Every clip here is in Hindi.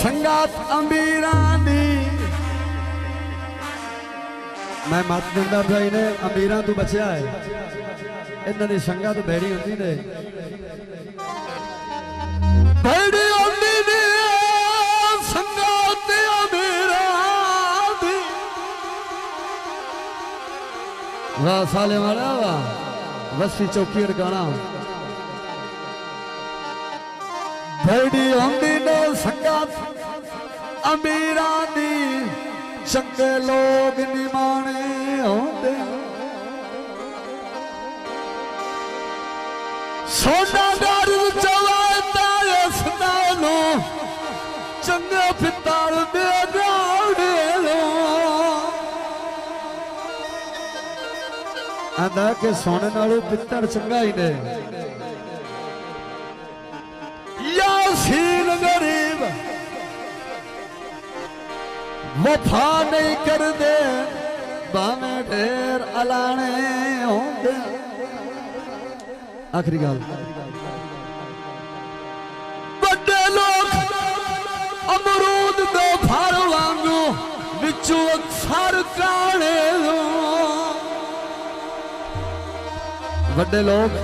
संगात अमीरानी मैं मत दिंदा भाई ने अमीरां तू बचिया है इन्हां दी संगत बैड़ी हुंदी ने बैड़ी हुंदी ने संगत अमीरां दी वाह साले वाला वाह वसी चौकी गाना बैड़ी हुंदी ने संगत अमीरां दी चंगे लोग निमाने होंदे सोना दारू चलाता इस नालों चंगे पितार दे गाड़े लो आंदा के सोने नालों पितर चंगा ही ने यासीन गरीब वफा नहीं कर दे बामे ढेर अलाने होंदे आखिरी गाल बड़े लोग अमरूद दे फल वांगू विचू अक्सर काले बड़े लोग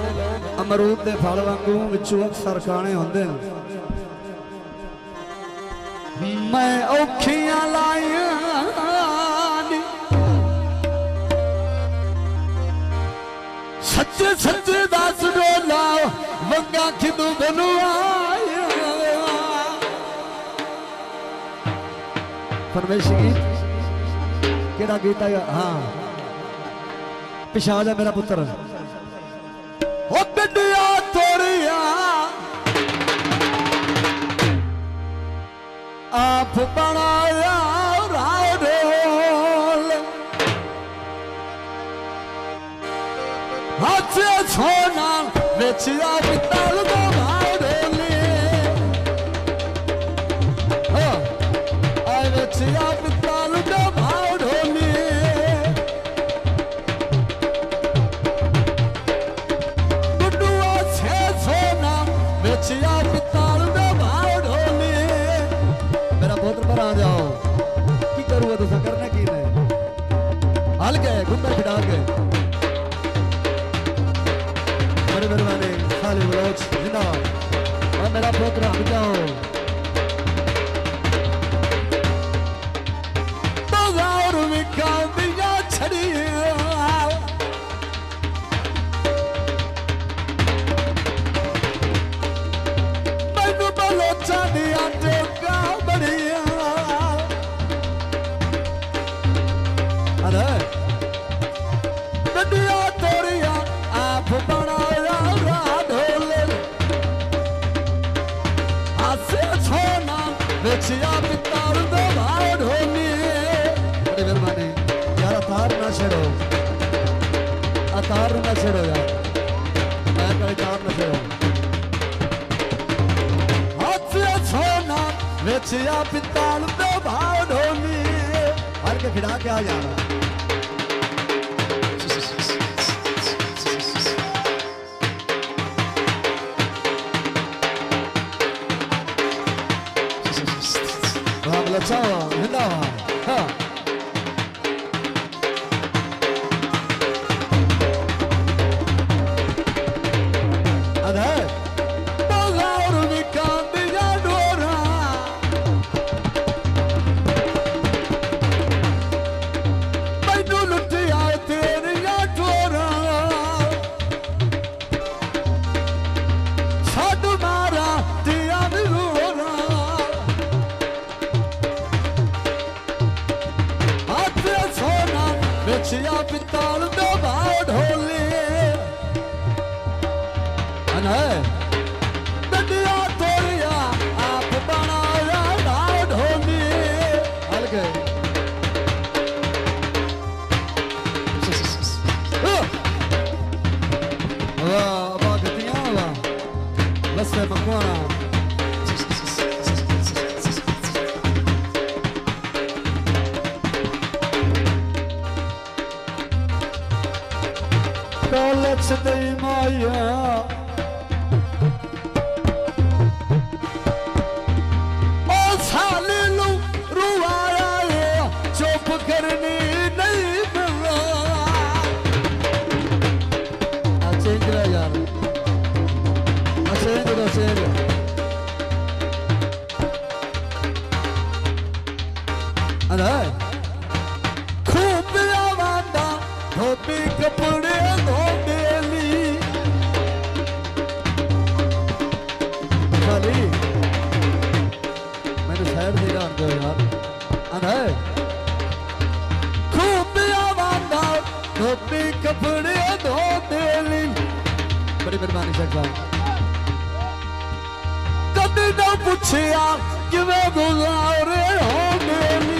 अमरूद दे फल वांगू विचू अक्सर काले होंदे मैं औखियां लाइया सच्चे सच्चे दस डोला वंगा खिदू बनवाया फरमाइश गीत केड़ा गीत है हाँ पिछा जा मेरा पुत्र ओ गड्डिया तोड़िया आप बनाया राडोल हाथ से सोना बेचिया पितल दो भाड़ोले आए बेचिया पितल दो भाड़ोले गुड्डुआ से सोना बेचिया पितल दो भाड़ोले मेरा पुत्र पर आ जाओ की करूँ तो करने की नहीं हल गए गुंडा बिठा के बड़े मेहरबानी खाली बलोच जिंदाबाद और मेरा पुत्र आ जाओ बाजार में कांदियां छड़ी मैनू बलोचा दिया टेका बढ़िया अरे गड्डिया तोड़िया आप बनाया राडोले हासे सोना बेचिया पितार दो भाड़ोले बड़ी मेहरबानी यार अतार ना छेड़ो यार मैं कहीं तार ना छेड़ो हासे सोना बेचिया पितार दो भाड़ोले हर के खिड़ा के आ जाना Ciao, Hindawa. Ada. Bagar में कांदियां डोरा. मैनू लुटिया तेरियां डोरा. छड़ मारा दिया रोरा. बेचिया पिताल दो भाड़ोले गड्डिया तोड़िया आप बनाया भाड़ोले हल गए वाह गतियां वाह बस मकवाना कॉलेज दे माया ओ सा करनी नहीं मिला चेंज रहा यार चेंज खूब आवादा धोबी कपड़े धोबेली मैंने शायर से गान दो यार खूब आवादा धोबी कपड़े धोबेली बड़ी मेहरबानी शेख साहब कभी ना पूछया कि मैं गुजारे हो मेरी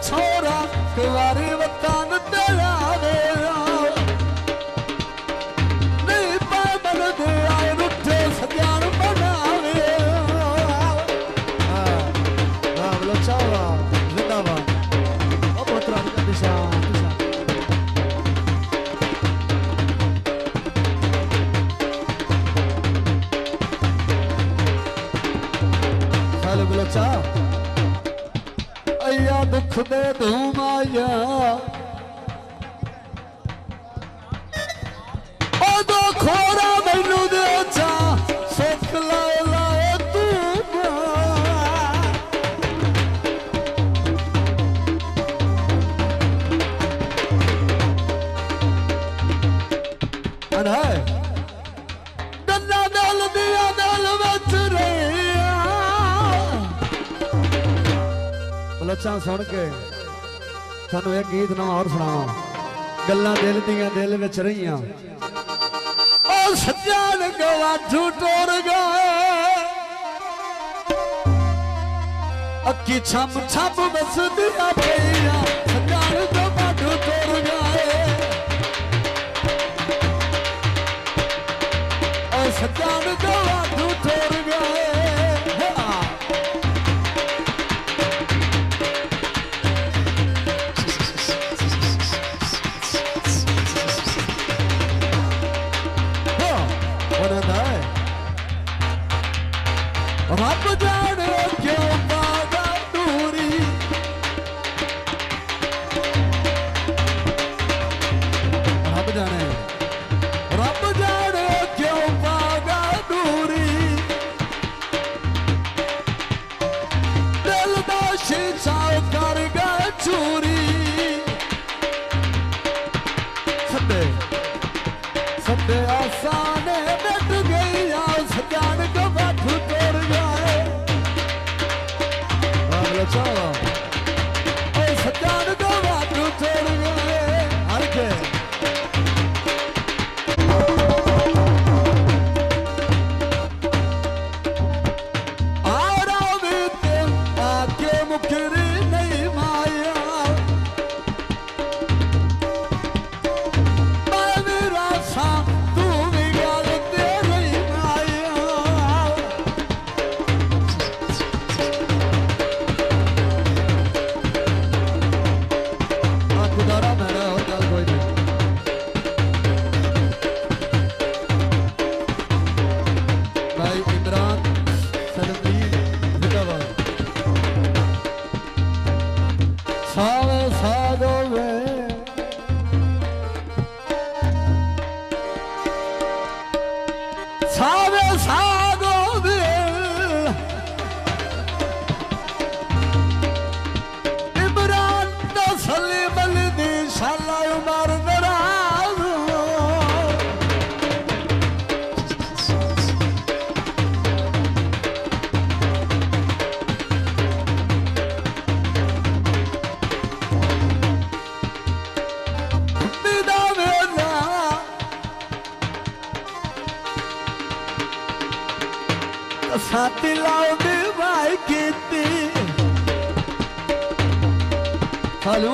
छोरा कुवारी वतन तेरा नहीं पावन दे आए रुठे सत्यान बनावे बोलो चावा जिंदाबाद अब उतरा दिशा हेलो बोलो चा या दुख दे धूम आया ओ दो खोरा मैनू दे चा सुख लाए लाए तू डन्ना दल दिया दल बच रही लच्छा सुन के थानू एक गीत ना और सुनावा गल्लां दिल दियां दिल विच रहियां ओ सज्जन गवाठू टुर गए अक्की छम छम बसदियां पईयां सज्जन गवाठू टुर गए ओ सज्जन गवाठू टुर गए रब जाने क्यों बागा दूरी रब जाने क्यों बागा दूरी दिल दा शीशा कर गए चूरी सदे आसाने मिट गई सजान गवाठू टुर गए चावा ओ सजान गवाठू टुर गए हर के आरा बीते आके मुकरी नहीं माया मैं भी रासा तू भी गल तेरी माया हाथी लाउंदी भाई खेती सालू